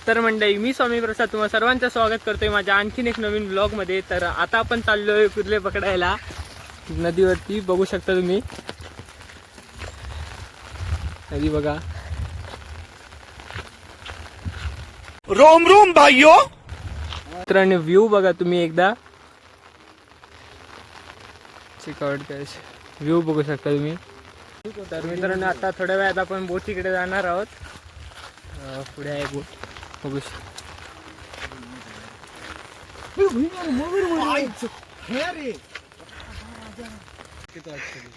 तर मंडळी, मी स्वामी प्रसाद तुम्हा सर्वांचं स्वागत करतोय माझ्या आणखीन एक नवीन ब्लॉग मध्ये. तर आता आपण चाललोय कुर्ले पकडायला नदीवरती. बघू शकता तुम्ही नदी बघा. रोम रोम भाइयों. मित्रांनो व्ह्यू बघा तुम्ही एकदा. व्ह्यू बघू शकता तुम्ही. तर मित्रांनो आता थोड्या वेळात आपण बोटीकडे जाणार आहोत. पुढे आहे बोट बघू शकता.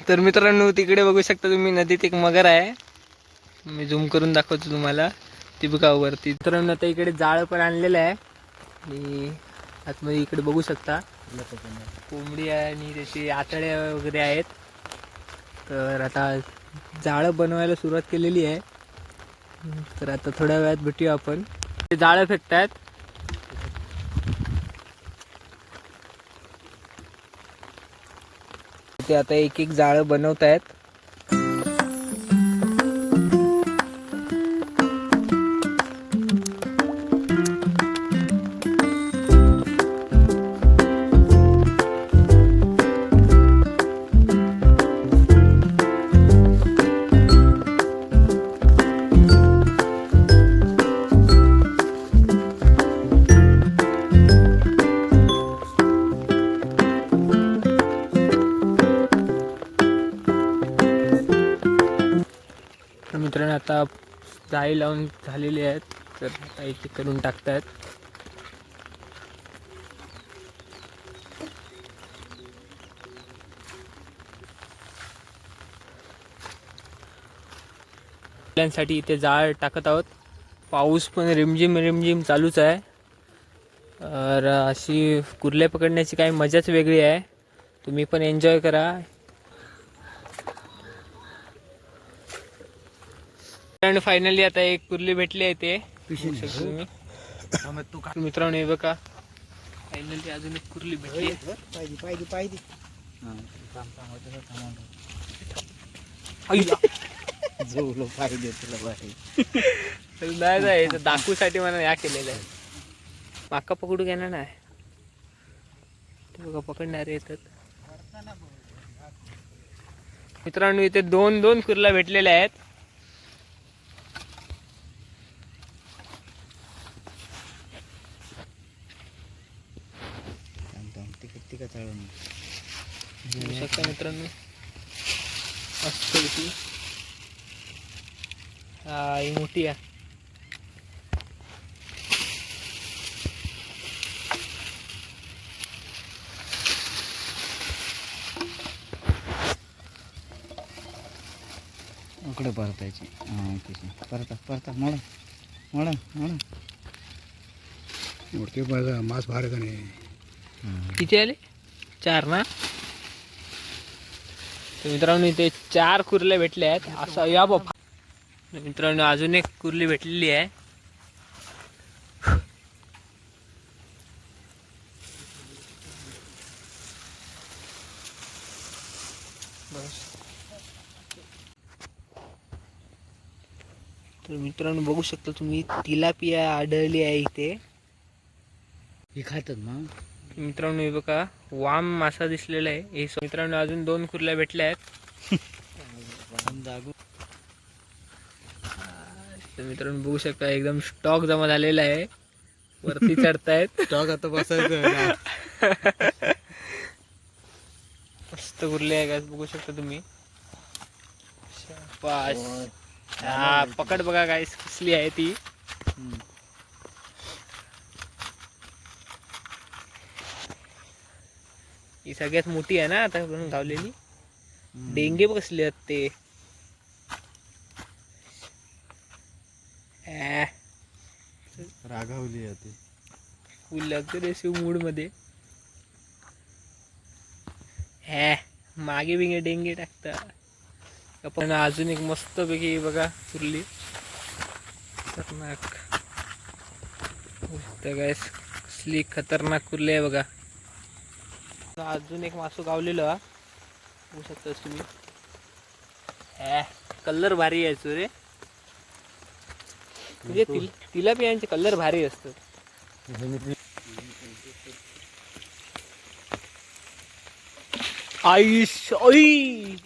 तर मित्रांनो तिकडे बघू शकता तुम्ही नदीत एक मगर आहे. मी झूम करून दाखवतो तुम्हाला. ती बघा वरती. मित्रांनो आता इकडे जाळं पण आणलेलं आहे आणि आतमध्ये इकडे बघू शकता कोंबडी आहे आणि त्याची आतड्या वगैरे आहेत. तर आता जाळं बनवायला सुरुवात केलेली आहे. तर आता थोड्या वेळात भेटूया आपण. ते जाळं फेकतायत. ते आता एक एक जाळं बनवत आहेत. मित्रांनो आता जाळी लावून झालेली आहेत. तर आता इथे करून टाकतायत. साठी इथे जाळ टाकत आहोत. पाऊस पण रिमझिम रिमझिम चालूच आहे. तर अशी कुर्ले पकडण्याची काही मजाच वेगळी आहे. तुम्ही पण एन्जॉय करा. फायनली आता एक कुर्ली भेटली आहे. ते मित्रांनो हे बघा, फायनली अजून एक कुर्ली भेटली. नाही दाखवूसाठी मला या केलेलं आहे. माका पकडू घेणार नाही. ते बघा पकडणारे येतात. मित्रांनो इथे दोन दोन कुर्ला भेटलेल्या आहेत. शकता मित्रांनो मस्त होती. हा ही मोठी आहे. इकडे परतायची. परता परता मोडा मोडा मोडा. मोडके बघा मास बाहेर का नाही. किती आले? 4 ना. तर मित्रांनो इथे 4 कुर्ले भेटले आहेत. असं या बाबा. मित्रांनो अजून एक कुर्ली भेटलेली आहे. तर मित्रांनो बघू शकता तुम्ही तिलापिया आढळली आहे इथे. हे खातात मग. मित्रांनो हे बघा वाम मासा दिसलेला आहे. हे मित्रांनो अजून 2 कुर्ल्या भेटल्या आहेत. तर मित्रांनो बघू शकता एकदम स्टॉक जमा झालेला आहे. वरती चढतायत. स्टॉक आता बसायचं. मस्त कुर्ले आहे गाइस, बघू शकता तुम्ही. हा पकड बघा गाइस कसली आहे ती. ही सगळ्यात मोठी आहे ना आता बनून गावलेली. डेंगे बसले आहेत ते. रागावली आहे फुल अग्रेसिव्ह मूड मध्ये. मागे बिगे डेंगे टाकता. पण अजून एक मस्त पैकी बघा कुर्ली खतरनाक. कसली खतरनाक कुर्ली आहे बघा. अजून एक मासू गावलेलं बघू शकता तुम्ही. कलर भारी यायचो रे. म्हणजे तिलापियांचे कलर भारी असतात. आईश आई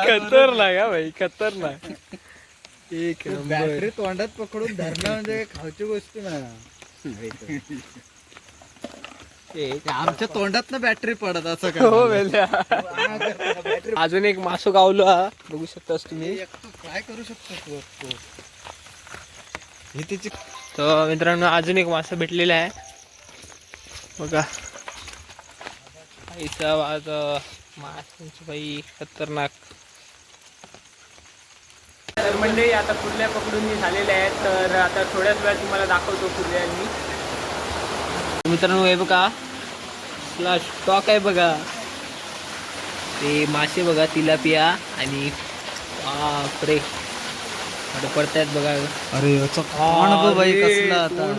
खतरनाक हा भाई, खतरनाक. एक बॅटरी तोंडात पकडून धरणं म्हणजे खावची गोष्ट ना. आमच्या तोंडात ना बॅटरी पडत असं का? हो वेल्या. अजून एक मासो गावलो हा, बघू शकतास तुम्ही. काय करू शकतो तू? हे तिची तर मित्रांनो अजून एक मासा भेटलेला आहे बघा. आईचा आज माशांची बाई खतरनाक. तर मंडळी आता कुर्ल्या पकडून झालेल्या आहेत. तर आता थोड्याच वेळात तुम्हाला दाखवतो कुर्ल्यांनी. मित्रांनो हे बघा स्टॉक आहे बघा. ते मासे बघा तिलापिया आणि बापरे पडतायत बघा. अरे बाई कसला आता.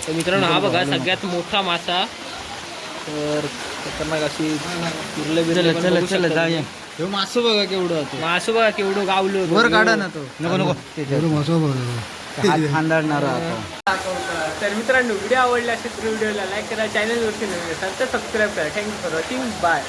तर मित्रांनो हा बघा सगळ्यात मोठा मासा. तर खतरनाक अशी चला जाऊया. हे मासू बघा केवढं होतं. मासू बघा केवढं गावलो. वर काढा ना तो. नको तर मित्रांनो व्हिडिओ आवडला असेल तर व्हिडिओला लाईक करा, चॅनलवरती नवीन असाल तर सबस्क्राईब करा. Thank you for watching. बाय.